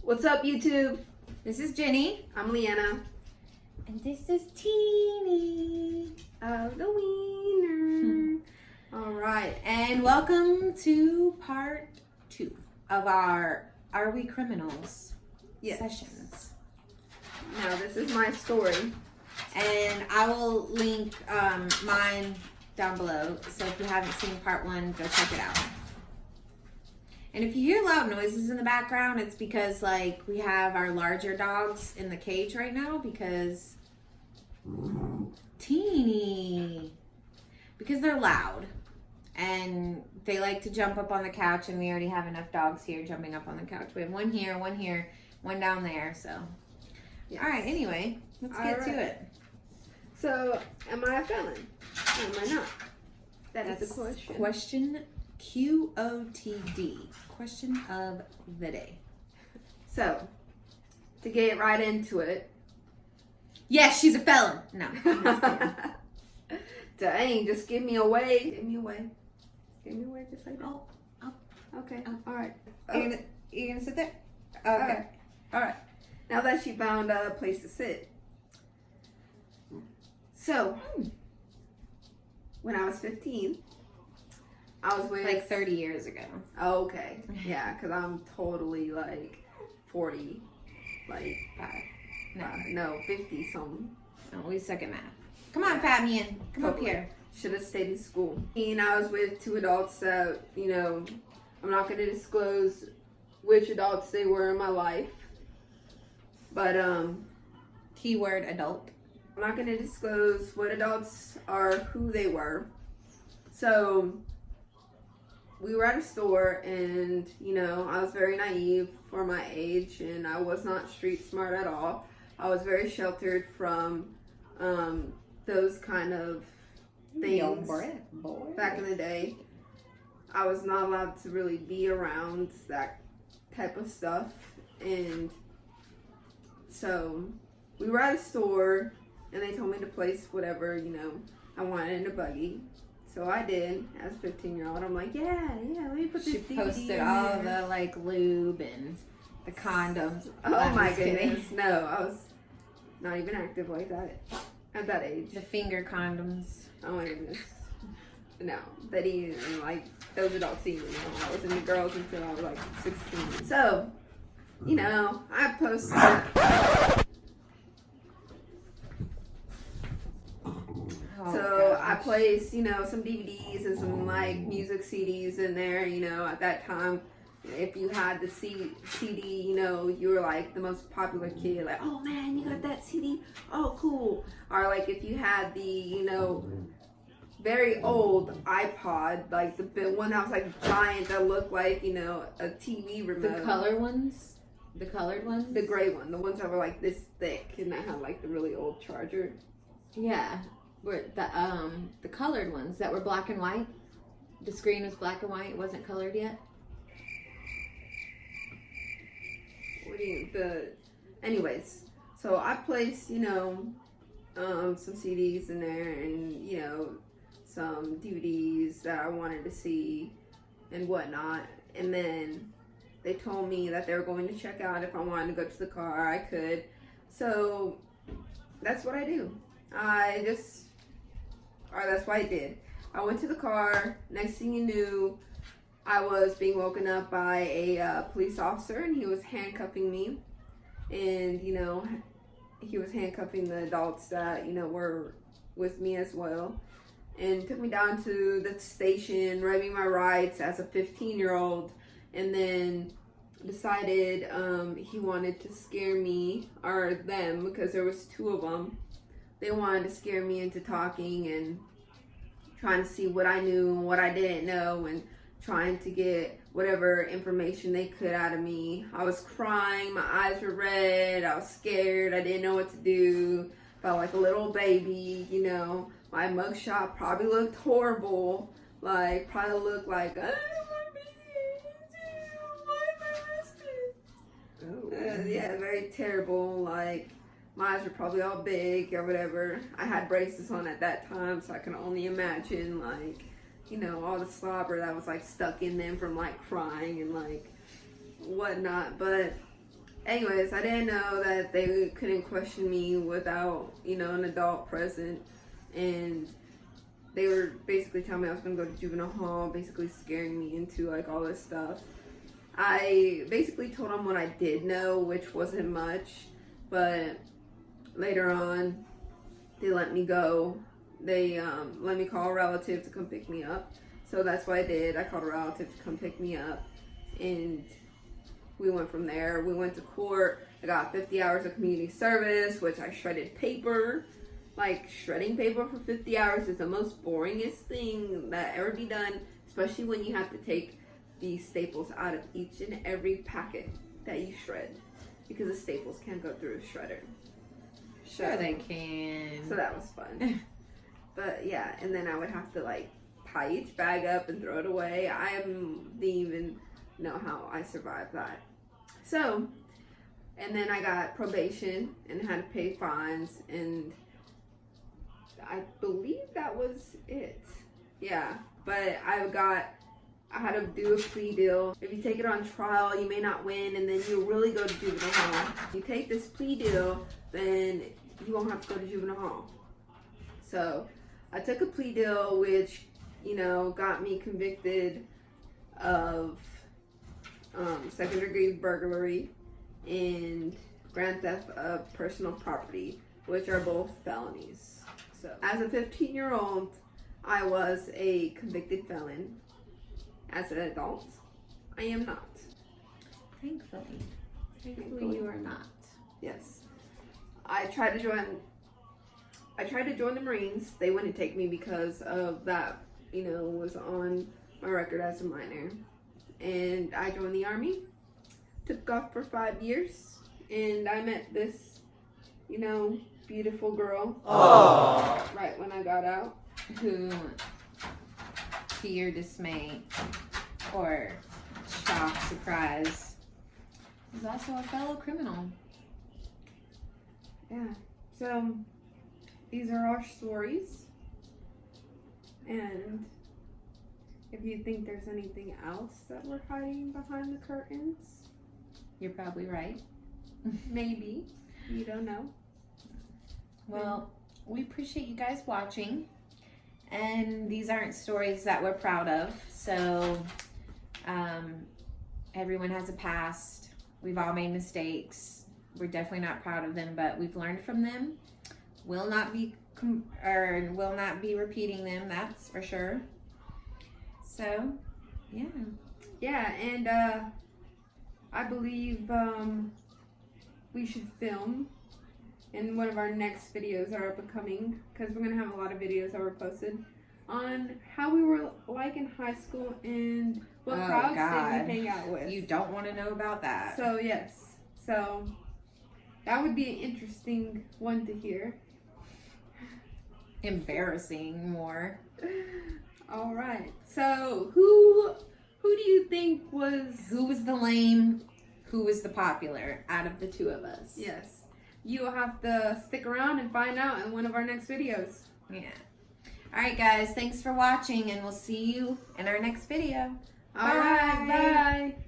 What's up, YouTube? This is Jenny. I'm Leanna. And this is Teeny. Of the Wiener. All right. And welcome to part 2 of our Are We Criminals sessions. Now, this is my story. And I will link mine down below. So if you haven't seen part 1, go check it out. And if you hear loud noises in the background, it's because like we have our larger dogs in the cage right now because because they're loud and they like to jump up on the couch, and we already have enough dogs here jumping up on the couch. We have one here, one down there. So, yes. All right. Anyway, let's get to it. So, am I a felon? Or am I not? That's the question. Question QOTD. Question of the day. So, to get right into it. Yes, she's a felon. No. Dang, just give me away. Give me away. Give me away just like that. Oh. Okay. All right. You're gonna sit there? Okay. All right. Now that she found a place to sit. So, when I was 15, I was with... Like 30 years ago. Oh, okay. Yeah, because I'm totally like 40, like 50 something. Oh, we suck at math. Come on, fat man. Come up here. Should have stayed in school. And I was with 2 adults that, I'm not going to disclose which adults they were in my life. But, keyword adult. I'm not going to disclose what adults are, who they were. So, we were at a store, and, I was very naive for my age, and I was not street smart at all. I was very sheltered from those kind of things. Back in the day, I was not allowed to really be around that type of stuff. And so we were at a store, and they told me to place whatever, I wanted in a buggy. So I did, as a 15-year-old. I'm like, yeah, let me put this DVD in there. She posted all the, like, lube and the condoms. Oh, my goodness. No, I was not even active like that at that age. The finger condoms. Oh, my goodness. No, Betty and, like, those adults even know. I was into girls until I was, like, 16. So, I posted... So I placed, some DVDs and some like music CDs in there. At that time, if you had the CD, you were like the most popular kid. Like, oh man, you got that CD? Oh, cool. Or like if you had the, very old iPod, like the one that was like giant that looked like, a TV remote. The color ones? The colored ones? The gray one. The ones that were like this thick and that had like the really old charger. Yeah. Were the colored ones that were black and white. The screen was black and white. It wasn't colored yet. Anyways, so I placed, some CDs in there and, some DVDs that I wanted to see and whatnot. And then they told me that they were going to check out if I wanted to go to the car, I could. So that's what I do. That's what I did. I went to the car. Next thing you knew, I was being woken up by a police officer, and he was handcuffing me. And, he was handcuffing the adults that, were with me as well. And took me down to the station, read me my rights as a 15-year-old. And then decided he wanted to scare me, or them, because there was 2 of them. They wanted to scare me into talking and trying to see what I knew and what I didn't know and trying to get whatever information they could out of me. I was crying, my eyes were red, I was scared, I didn't know what to do. Felt like a little baby, My mugshot probably looked horrible. Probably looked like, I don't want to be arrested. Yeah, very terrible, my eyes were probably all big or whatever. I had braces on at that time, so I can only imagine, all the slobber that was, stuck in them from, crying and, whatnot. But Anyways, I didn't know that they couldn't question me without, an adult present. And they were basically telling me I was going to go to juvenile hall, basically scaring me into, like, all this stuff. I basically told them what I did know, which wasn't much. But later on, they let me go. They let me call a relative to come pick me up. So that's what I did. I called a relative to come pick me up. And we went from there. We went to court. I got 50 hours of community service, which I shredded paper. Like, shredding paper for 50 hours is the most boringest thing that ever be done, especially when you have to take these staples out of each and every packet that you shred, because the staples can't go through a shredder. Sure they can. So that was fun. But yeah, and then I would have to, like, tie each bag up and throw it away. I didn't even know how I survived that. So, and then I got probation and had to pay fines, and I believe that was it. Yeah, but I had to do a plea deal. If you take it on trial, you may not win, and then you'll really go to juvenile hall. If you take this plea deal, then you won't have to go to juvenile hall. So I took a plea deal, which, got me convicted of second degree burglary and grand theft of personal property, which are both felonies. So as a 15-year-old, I was a convicted felon. As an adult, I am not. Thankfully you are not. Yes. I tried to join the Marines. They wouldn't take me because of that, was on my record as a minor. And I joined the Army, took off for 5 years, and I met this, beautiful girl. Aww. Right when I got out. Who, to your dismay or shock, surprise, is also a fellow criminal. Yeah. So these are our stories. And if you think there's anything else that we're hiding behind the curtains, you're probably right. Maybe. You don't know. Well, we appreciate you guys watching. And these aren't stories that we're proud of. So everyone has a past. We've all made mistakes. We're definitely not proud of them, but we've learned from them. Will not be repeating them, that's for sure. So, yeah. Yeah, and I believe we should film in one of our next videos that are up and coming, because we're going to have a lot of videos that were posted on how we were like in high school and what crowds did we hang out with. You don't want to know about that. So, yes. So, that would be an interesting one to hear. Embarrassing more. All right. So, who do you think was... Who was the lame? Who was the popular out of the two of us? Yes. You'll have to stick around and find out in one of our next videos. Yeah. All right, guys. Thanks for watching, and we'll see you in our next video. All right. Bye.